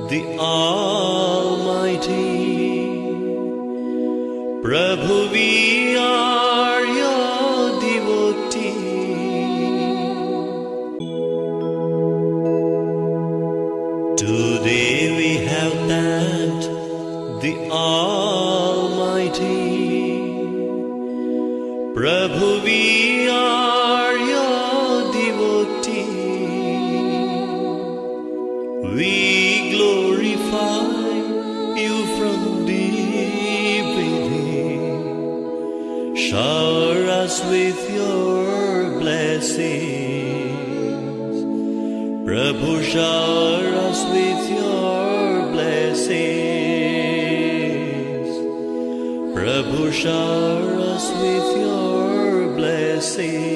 the Almighty. Prabhu, we are your devotee. Today we have thanked the Almighty. Prabhu, we are your devotee. We glorify you from deep within. Shower us with your blessings. Prabhu, shower us with your blessings. Prabhu, shower us with your blessings.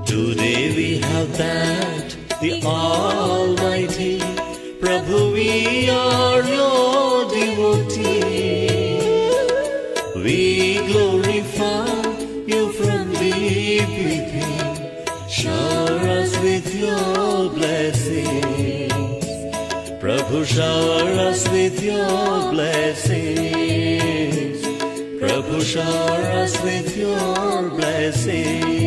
Today we have thanked the Almighty. Prabhu, we are your devotee. We glorify you from deep within. Shower us with your blessings. Prabhu, shower us with your blessings. Prabhu, shower us with your blessings.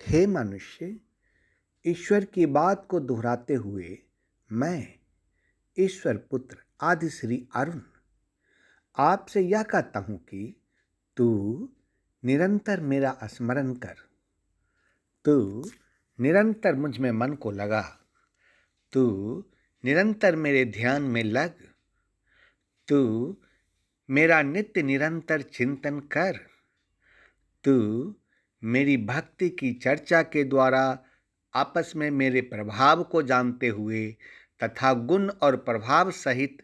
हे मनुष्य, ईश्वर की बात को दोहराते हुए मैं ईश्वर पुत्र आदि श्री अरुण आपसे यह कहता हूँ कि तू निरंतर मेरा स्मरण कर। तू निरंतर मुझ में मन को लगा। तू निरंतर मेरे ध्यान में लग। तू मेरा नित्य निरंतर चिंतन कर। तू मेरी भक्ति की चर्चा के द्वारा आपस में मेरे प्रभाव को जानते हुए तथा गुण और प्रभाव सहित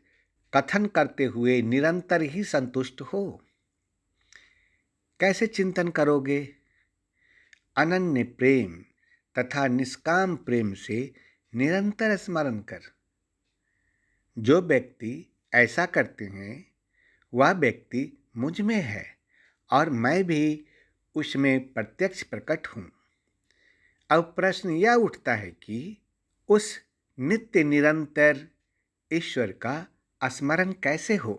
कथन करते हुए निरंतर ही संतुष्ट हो। कैसे चिंतन करोगे? अनन्य प्रेम तथा निष्काम प्रेम से निरंतर स्मरण कर। जो व्यक्ति ऐसा करते हैं वह व्यक्ति मुझ में है और मैं भी उसमें प्रत्यक्ष प्रकट हूँ। अब प्रश्न यह उठता है कि उस नित्य निरंतर ईश्वर का स्मरण कैसे हो?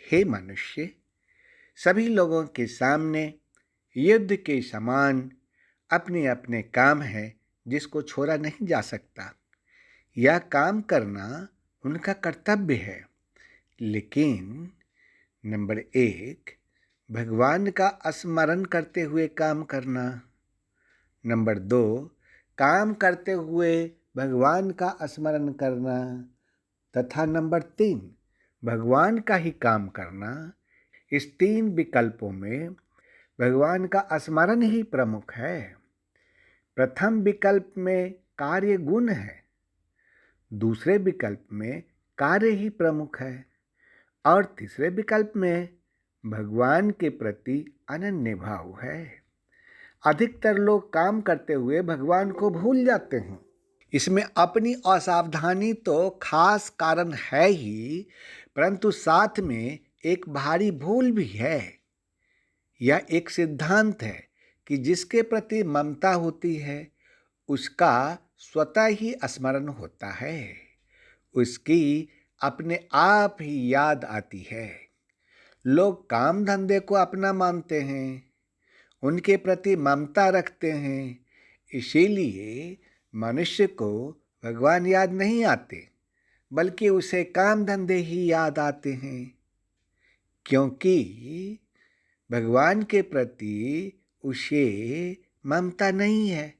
हे मनुष्य, सभी लोगों के सामने युद्ध के समान अपने अपने काम हैं जिसको छोड़ा नहीं जा सकता। यह काम करना उनका कर्तव्य है। लेकिन नंबर 1, भगवान का स्मरण करते हुए काम करना। नंबर 2, काम करते हुए भगवान का स्मरण करना। तथा नंबर 3, भगवान का ही काम करना। इस 3 विकल्पों में भगवान का स्मरण ही प्रमुख है। प्रथम विकल्प में कार्य गुण है, दूसरे विकल्प में कार्य ही प्रमुख है और तीसरे विकल्प में भगवान के प्रति अनन्य भाव है। अधिकतर लोग काम करते हुए भगवान को भूल जाते हैं। इसमें अपनी असावधानी तो खास कारण है ही, परंतु साथ में एक भारी भूल भी है। यह एक सिद्धांत है कि जिसके प्रति ममता होती है उसका स्वतः ही स्मरण होता है, उसकी अपने आप ही याद आती है। लोग काम धंधे को अपना मानते हैं, उनके प्रति ममता रखते हैं। इसीलिए मनुष्य को भगवान याद नहीं आते, बल्कि उसे काम धंधे ही याद आते हैं, क्योंकि भगवान के प्रति उसे ममता नहीं है।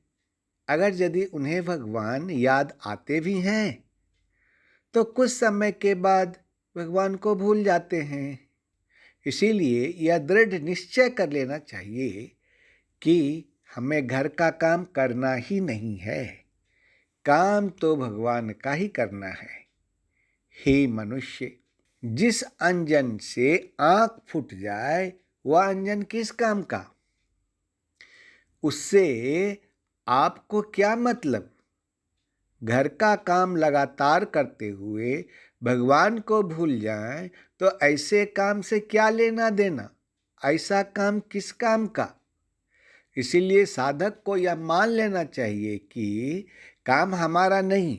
अगर यदि उन्हें भगवान याद आते भी हैं तो कुछ समय के बाद भगवान को भूल जाते हैं। इसीलिए यह दृढ़ निश्चय कर लेना चाहिए कि हमें घर का काम करना ही नहीं है, काम तो भगवान का ही करना है। हे मनुष्य, जिस अंजन से आँख फूट जाए वह अंजन किस काम का? उससे आपको क्या मतलब? घर का काम लगातार करते हुए भगवान को भूल जाएं तो ऐसे काम से क्या लेना देना? ऐसा काम किस काम का? इसीलिए साधक को यह मान लेना चाहिए कि काम हमारा नहीं,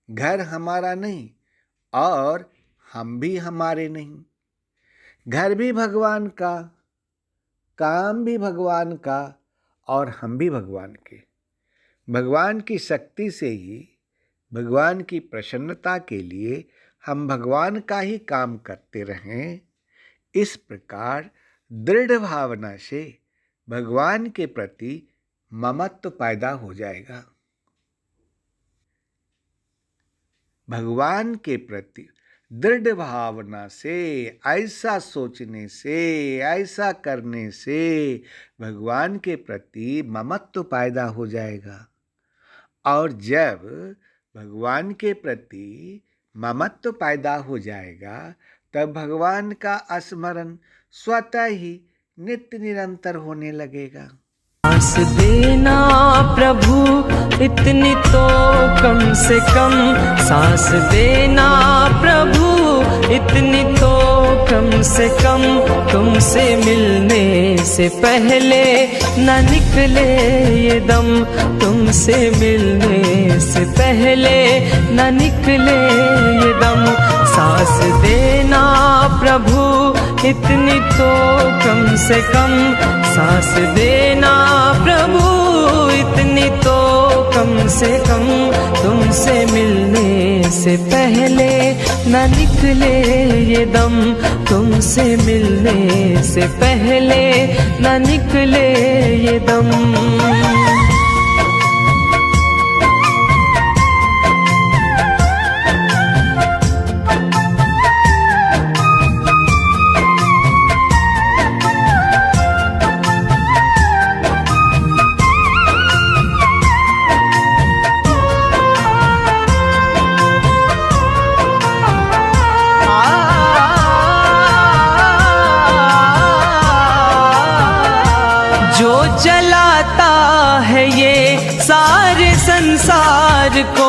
घर हमारा नहीं और हम भी हमारे नहीं। घर भी भगवान का, काम भी भगवान का और हम भी भगवान के। भगवान की शक्ति से ही, भगवान की प्रसन्नता के लिए हम भगवान का ही काम करते रहें। इस प्रकार दृढ़ भावना से भगवान के प्रति ममत्व पैदा हो जाएगा। भगवान के प्रति दृढ़ भावना से, ऐसा सोचने से, ऐसा करने से भगवान के प्रति ममत्व पैदा हो जाएगा। और जब भगवान के प्रति ममत्व पैदा हो जाएगा तब भगवान का स्मरण स्वतः ही नित्य निरंतर होने लगेगा। सांस देना प्रभु इतनी तो कम से कम, सांस देना प्रभु इतनी तो कम से कम, तुमसे मिलने से पहले न निकले ये दम, तुमसे मिलने से पहले न निकले ये दम। सांस देना प्रभु इतनी तो कम से कम, सांस देना प्रभु इतनी तो कम से कम, तुमसे मिलने से पहले न निकले ये दम, तुमसे मिलने से पहले न निकले ये दम। जो चलाता है ये सारे संसार को,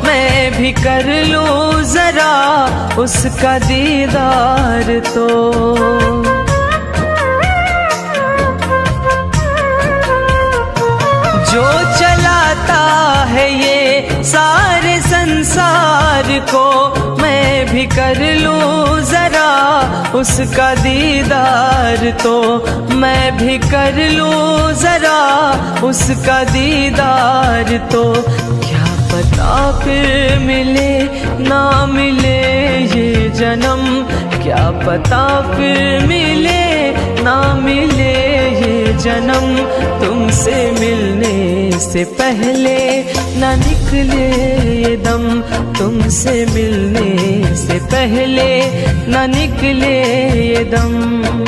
मैं भी कर लूं जरा उसका दीदार तो। जो चलाता है ये सारे संसार को, मैं भी कर लूं जरा उसका दीदार तो, मैं भी कर लूं जरा उसका दीदार तो। क्या पता फिर मिले ना मिले ये जन्म, क्या पता फिर मिले ना मिले ये जन्म, तुमसे मिलने से पहले न निकले ये दम, तुमसे मिलने से पहले न निकले ये दम।